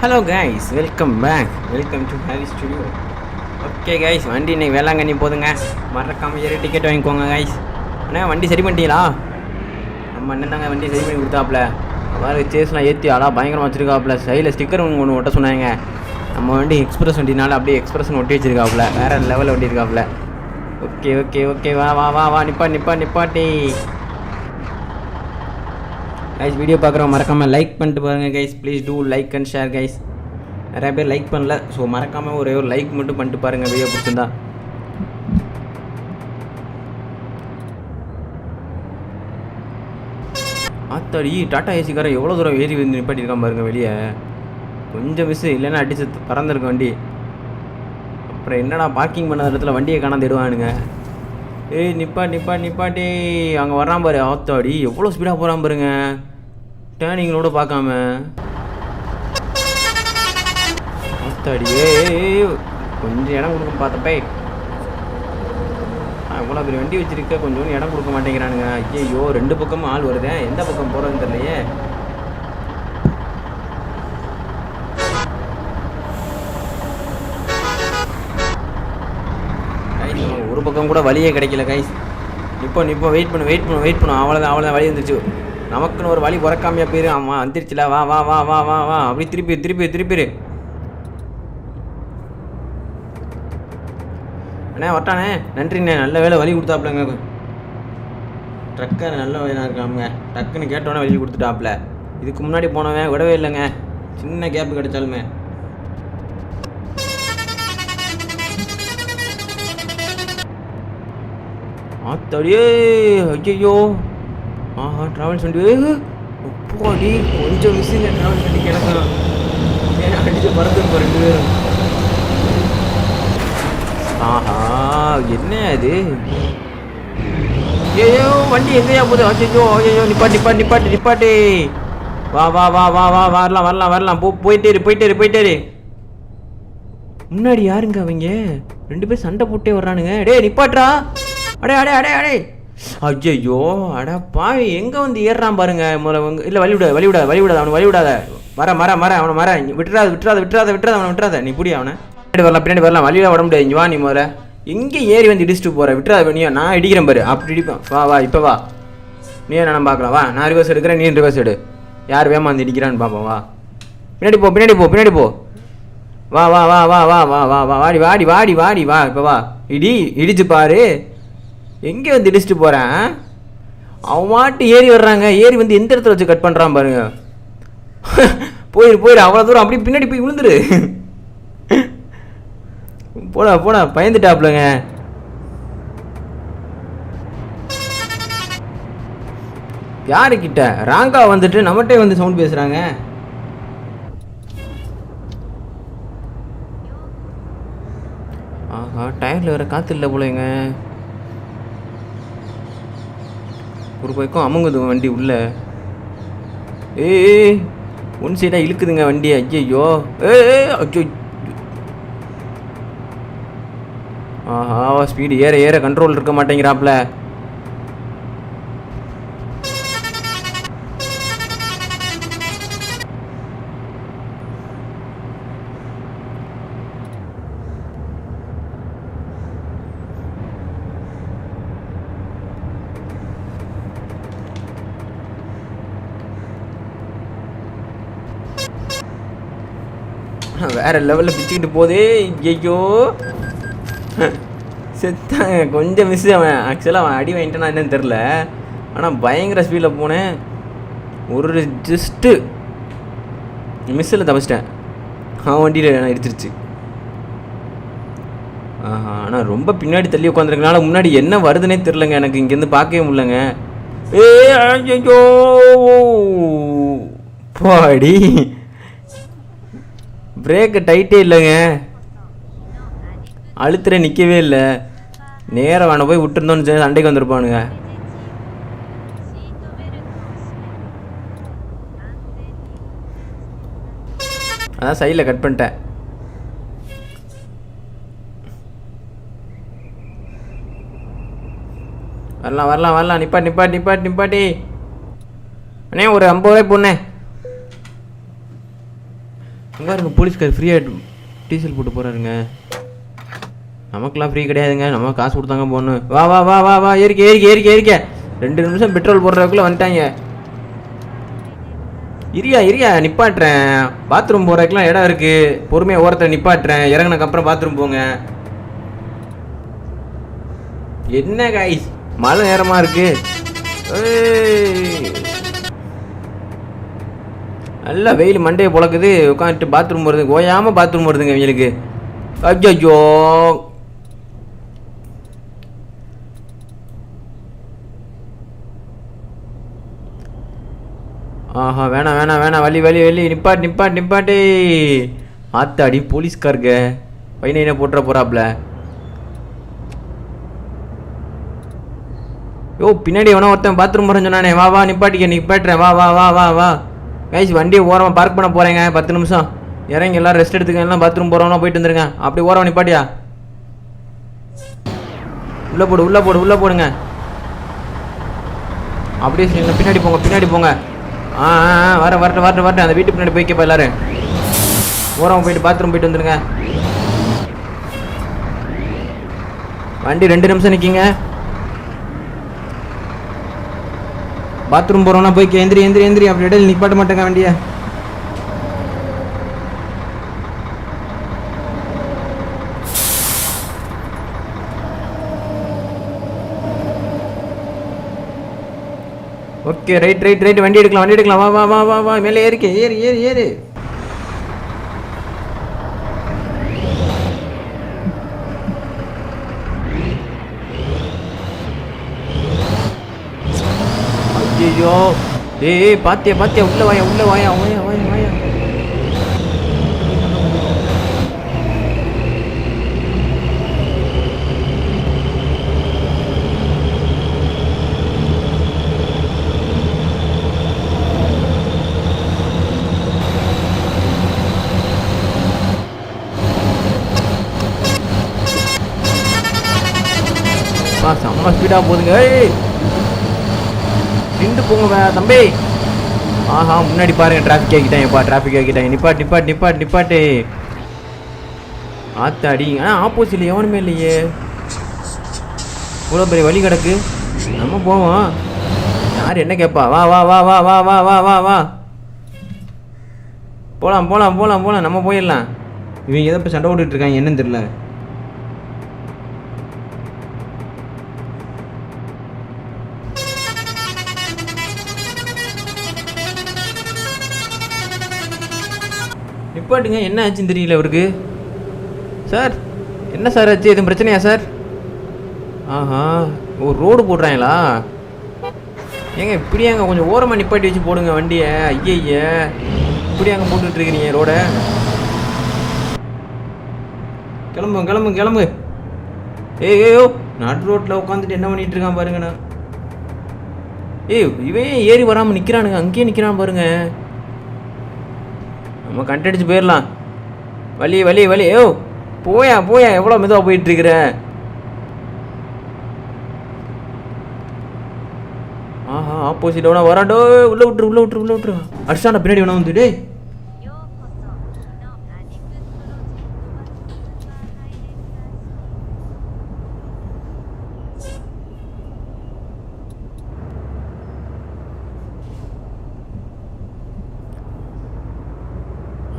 Hello guys, welcome back. Welcome to Harry studio. Okay guys, வண்டி இன்னைக்கு வேளாங்கண்ணி போதுங்க. மறக்காமல் ஏறி டிக்கெட் வாங்கிக்கோங்க கைஸ். அண்ணா வண்டி சரி பண்ணிட்டீங்களா? நம்ம அண்ணன் தாங்க வண்டி சரி பண்ணி கொடுத்தாப்புல. அதாவது சேஸ்லாம் ஏற்றி ஆளா பயங்கரமாக வச்சுருக்காப்புல. சைடில் ஸ்டிக்கர் ஒன்று ஒட்ட சொன்னாங்க. நம்ம வண்டி எக்ஸ்பிரஸ் வண்டினால அப்படியே எக்ஸ்பிரஸ்னு ஒட்டி வச்சுருக்காப்புல. வேறு லெவலில் ஒட்டி இருக்காப்புல. ஓகே ஓகே ஓகே, வா வா வா வா, நிப்பாட்டி கைஸ். வீடியோ பார்க்குறவங்க மறக்காமல் லைக் பண்ணிட்டு பாருங்கள் guys. Please do like and share guys. நிறையா பேர் லைக் பண்ணல, ஸோ மறக்காமல் ஒரே ஒரு லைக் மட்டும் பண்ணிட்டு பாருங்கள் வீடியோ பிடிச்சிருந்தா. ஆத்தாடி, டாட்டா ஏசிக்காரன் எவ்வளோ தூரம் ஏறி வந்து நிப்பாட்டியிருக்கான் பாருங்கள் வெளியே. கொஞ்சம் மிஸ்ஸு, இல்லைன்னா அடிச்சு பறந்துருக்கும் வண்டி. அப்புறம் என்னடா பார்க்கிங் பண்ண இடத்துல வண்டியை காணாந்துடுவானுங்க. ஏய் நிப்பாட்டி அங்கே வரான் பாரு. ஆத்தாடி எவ்வளோ ஸ்பீடாக போகிறான் பாருங்க, டேர்னிங்களோட பார்க்காம. ஆத்தாடி கொஞ்சம் இடம் கொடுக்க பார்த்தப்பே. இவ்வளோ பெரிய வண்டி வச்சுருக்க, கொஞ்சம் இடம் கொடுக்க மாட்டேங்கிறானுங்க. ஐயோ, ரெண்டு பக்கமும் ஆள் வருது. எந்த பக்கம் போகிறதுன்னு தெரியலையே. ஒரு பக்கம் கூட வழியே கிடைக்கல கைஸ். நிப்போ வெயிட் பண்ணு. அவ்வளோதான் வழி வந்துருச்சு. நமக்குன்னு ஒரு வழி பிறக்காமையா போயிரு. ஆமாம் வந்துருச்சுல, வா வா வா வா வா வா அப்படி திருப்பிடு. அண்ணே வரட்டானே, நன்றிண்ணே. நல்ல வேலை வழி கொடுத்தாப்புலங்க. ட்ரக்கர் நல்ல வேலையாக இருக்காமுங்க. டக்குன்னு கேட்டோன்னே வழி கொடுத்துட்டாப்புல. இதுக்கு முன்னாடி போனவன் விடவே இல்லைங்க, சின்ன கேப்பு கிடைச்சாலுமே. ஆத்தாடியே, ஐயோ, ஆஹா ட்ராவல்ஸ் வண்டி. அப்பாடி கொஞ்சம் மிஸ்ஸிங்க ட்ராவல்ஸ் வண்டி கிடக்கும். அடிச்சு பறந்துருப்போம் ரெண்டு பேரும். ஆஹா, என்ன அது? ஐயோ, வண்டி எங்கேயா போகுது? ஐயோ, நிப்பாட்டி. வா வா வா வா வா வரலாம். போயிட்டே இரு. முன்னாடி யாருங்க அவங்க? ரெண்டு பேரும் சண்டை போட்டே வர்றானுங்க. டே நிப்பாட்றா. அடே ஐயோ, அட பாவி, எங்கே வந்து ஏறுறான் பாருங்க. முதல்ல இல்லை, வழி விடாத அவனை வழி விடாத. அவனை விட்டுறாத அவனை விட்டுறாத. நீ புடி அவனை. பின்னாடி வரலாம் வழியில் விட முடியாது. இங்கே வா, நீ முதல்ல எங்கே ஏறி வந்து இடிச்சுட்டு போகிற? விட்டுறாத. நீ நான் இடிக்கிறேன் பாரு, அப்படி இடிப்பேன். வா இப்போ வா. நீ நான் பார்க்கலாம். வா, நான் ரிவர்ஸ் எடுக்கிறேன், நீ ரிவர்ஸ் எடு. யார் வேமா வந்து இடிக்கிறான்னு பார்ப்போம். வா, பின்னாடி போ. வா வாடி இப்போ வா. இடிச்சு பாரு. எங்கே வந்து இடிச்சுட்டு போகிறேன்? அவன் மாட்டு ஏறி வர்றாங்க. ஏறி வந்து எந்த இடத்துல வச்சு கட் பண்ணுறான் பாருங்க. போயிரு அவ்வளோ தூரம் அப்படி பின்னாடி போய் விழுந்துரு. போடா பயந்துட்டாப்லங்க. யாருக்கிட்ட ராங்கா வந்துட்டு நம்மகிட்டே வந்து சவுண்ட் பேசுகிறாங்க. ஆஹா, டயரில் வேறு காற்று இல்லை போலங்க. ஒரு பக்கம் அமுங்குது வண்டி உள்ள. ஒன் சைடாக இழுக்குதுங்க வண்டி. ஐயோ ஐயோ. ஆஹா, ஸ்பீடு ஏற கண்ட்ரோல் இருக்க மாட்டேங்கிறாப்ல. வேறு லெவலில் பிச்சுக்கிட்டு போதே. ஐயோ செத்தாங்க. கொஞ்சம் மிஸ்ஸு. அவன் ஆக்சுவலாக அவன் அடி வாங்கிட்டானா என்னன்னு தெரில, ஆனால் பயங்கர ஸ்பீடில் போனேன். ஒரு ஜஸ்ட்டு மிஸ்ஸில் தப்பிச்சிட்டேன். அவன் வண்டியில் நான் இடிச்சிருச்சு. ஆஹா, ஆனால் ரொம்ப பின்னாடி தள்ளி உட்காந்துருக்கனால முன்னாடி என்ன வருதுன்னே தெரிலங்க. எனக்கு இங்கேருந்து பார்க்கவே முடியலங்க. ஐயோ பாடி, பிரேக்கு டைட்டே இல்லைங்க. அழுத்துற நிற்கவே இல்லை. நேராக வேணா போய் விட்டுருந்தோன்னு சண்டைக்கு வந்திருப்பானுங்க. அதான் சைடில் கட் பண்ணிட்டேன். வரலாம். நிப்பாட்டி. அண்ணே ஒரு 50 ரூபாய் போண்ணே. அங்கே இருங்க போலீஸ்கார் ஃப்ரீயாக டீசல் போட்டு போகிறாருங்க. நமக்கெல்லாம் ஃப்ரீ கிடையாதுங்க, நம்ம காசு கொடுத்தாங்க போகணும். வா வா வா வா வா ஏறிக்க ஏறிக்க ஏறிக்க ஏறிக்க. 2 நிமிஷம் பெட்ரோல் போடுறதுக்குள்ளே வந்துட்டாங்க. இரியா நிப்பாட்டுறேன். பாத்ரூம் போகிறதுக்குலாம் இடம் இருக்குது, பொறுமையாக ஓரத்தில் நிப்பாட்டுறேன். இறங்கினக்கப்புறம் பாத்ரூம் போங்க. என்ன காய்ஸ் மழை நேரமாக இருக்குது. நல்லா வெயில் மண்டையை பொழக்குது. உட்காந்துட்டு பாத்ரூம் வருது, ஓயாமல் பாத்ரூம் வருதுங்க இவங்களுக்கு. அஜ்ஜோ ஆஹா வேணாம் வேணாம் வேணாம், வலி வலி வலி, நிப்பாட்டு நிப்பாட்டு நிப்பாட்டு. ஆத்தாடி போலீஸ்காருங்க பையனை என்ன போட்டுற போகிறாப்புல. யோ பின்னாடி எவனோ ஒருத்தன் பாத்ரூம் போகிறேன்னு சொன்னானே. வா வா நிப்பாட்டிக்க, நிப்பாட்டுறேன். வா வா வா வா வா கைஸ், வண்டியை ஓரமாக பார்க் பண்ண போகிறேங்க. 10 நிமிஷம் இறங்கி எல்லாம் ரெஸ்ட் எடுத்துக்க. எல்லாம் பாத்ரூம் போகிறவங்களாம் போயிட்டு வந்துருங்க. அப்படி ஓரமாக நிப்பாட்டியா. உள்ளே போடு உள்ளே போடு உள்ளே போடுங்க. அப்படியே பின்னாடி போங்க பின்னாடி போங்க. வரேன் வரட்டும் வரட்டும் வரட்டும். அந்த வீட்டு பின்னாடி போய்க்கப்பா எல்லாரும். ஓரமாக போயிட்டு பாத்ரூம் போயிட்டு வந்துருங்க. வண்டி 2 நிமிஷம் நிற்கிங்க. பாத்ரூம் போகிறோன்னா போய்க்க. எந்திரி எந்திரி எந்திரி. அப்படி இடையில நிப்பாட்ட மாட்டேங்க வண்டியை. Okay right right right. வண்டி எடுக்கலாம் வண்டி எடுக்கலாம். வா வா வா வா வா மேலே ஏறிக்க ஏறு ஏறு ஏறு. ஐயோ டேய் பாத்தியா பாத்தியா. உள்ள வாயா உள்ள வாயா வாயா வாயா வாயா. செம்ம ஸ்பீடாக போகுதுங்க. நின்று போங்க தம்பி. ஆஹா முன்னாடி பாருங்க, டிராஃபிக் ஆக்கிட்டாங்கப்பா, டிராஃபிக் ஆக்கிட்டாங்க. நிப்பாட்டு நிப்பாட்டு நிப்பாட்டு நிப்பாட்டு. ஆத்தாடி. ஆப்போசிட்ல எவனுமே இல்லையே. இவ்வளோ பெரிய வழி கிடக்கு. நம்ம போவோம். யார் என்ன கேட்பா. வா வா வா வா வா வா வா வா வா போகலாம் போகலாம் போகலாம் போகலாம். நம்ம போயிடலாம். இவங்க எதை இப்போ சண்டை போட்டுட்டு இருக்காங்க என்னன்னு தெரியல. நிப்பாட்டுங்க. என்ன ஆச்சுன்னு தெரியல அவருக்கு. சார் என்ன சார் ஆச்சு? எதுவும் பிரச்சனையா சார்? ஆஹா ஒரு ரோடு போடுறாங்களா? ஏங்க இப்படியாங்க கொஞ்சம் ஓரமாக நிப்பாட்டி வச்சு போடுங்க வண்டியை. ஐய இப்படியாங்க போட்டுட்டு இருக்கிறீங்க ரோட. கிளம்பு கிளம்பு கிளம்பு. ஏய்யோ நடு ரோட்டில் உட்காந்துட்டு என்ன பண்ணிட்டு இருக்கான் பாருங்கண்ணா. இவன் ஏறி வராமல் நிற்கிறானுங்க. அங்கேயே நிற்கிறான் பாருங்க. நம்ம கண்டடிச்சு போயிடலாம். வலி வலி வலி. போயா போயா. எவ்வளோ மெதுவாக போயிட்டுருக்குற. ஆஹா ஆப்போசிட் வேணா வராண்டோ. உள்ள விட்டுரு உள்ள விட்டுரு உள்ள விட்டுரு. அடிச்சாண்டா பின்னாடி வேணா வந்துட்டு.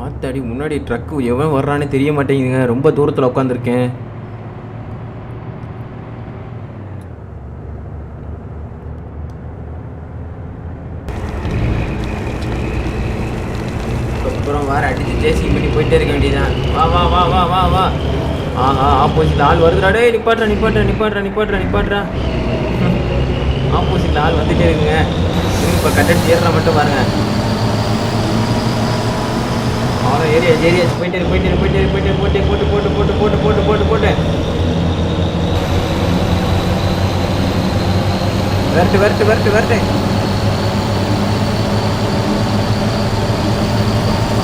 ஆத்தாடி முன்னாடி ட்ரக்கு எவன் வர்றானே தெரிய மாட்டேங்குதுங்க. ரொம்ப தூரத்தில் உட்காந்துருக்கேன். அப்புறம் வேற அடிச்சு ஜேசி பண்ணி போயிட்டே இருக்க வேண்டியதான். வா வா வா வா வா வா. ஆஹா ஆப்போசிட்ல ஆள் வருதுடாடே. நிப்பாட்டுறா நிப்பாட்டுறா நிப்பாட்டுறா நிப்பாட்டுறா நிப்பாட்டுறா. ஆப்போசிட்ல ஆள் வந்துட்டே இருக்குங்க. இப்போ கண்டக்ட் ஏறுறா மட்டும் பாருங்க. ஏரியா ஏரியா போயிட்டு போயிட்டு போயிட்டு போயிட்டு போட்டு போட்டு போட்டு போட்டு போட்டு போட்டு போட்டு போட்டு வரட்டு வரட்டு வரட்டு வரட்டு.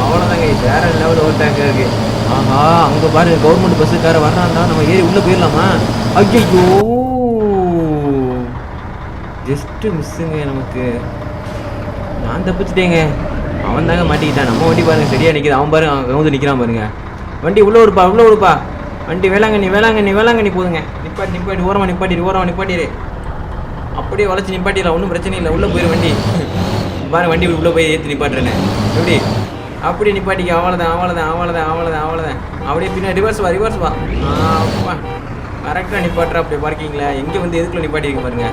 அவ்வளோதாங்க. வேற லெவல் ஓட்டாங்க இருக்கு. ஆஹா அங்கே பாருங்க கவர்மெண்ட் பஸ்ஸுக்கார வர்றான்டா. நம்ம ஏறி உள்ளே போயிடலாமா? ஐயோ ஜஸ்ட்டு மிஸ்ஸுங்க நமக்கு. நான் தப்பிச்சிட்டேங்க. அவன் தாங்க மாட்டிக்கிட்டான். நம்ம வண்டி பாருங்க சரியா நிற்கிது. அவன் பாருங்க அவன் கவுந்து நிற்கிறான் பாருங்க. வண்டி உள்ளே விடுப்பா வண்டி வேளாங்கண்ணி போதுங்க. நிப்பாட்டி ஓரமாக நிப்பாட்டிடு. அப்படியே வளைச்சி நிப்பாட்டிடலாம், ஒன்றும் பிரச்சனை இல்லை. உள்ளே போயிரு வண்டி. பாருங்க வண்டி உள்ளே போய் ஏற்றி நிப்பாட்டுறேன்னு எப்படி அப்படியே நிப்பாட்டிக்க. அவ்வளோதான். அப்படியே பின்னாடி ரிவர்ஸ் வா. கரெக்டாக நிப்பாட்டுறா அப்படியே பார்க்கிங்களா. எங்கே வந்து எதுக்குள்ள நிப்பாட்டிருக்க பாருங்க.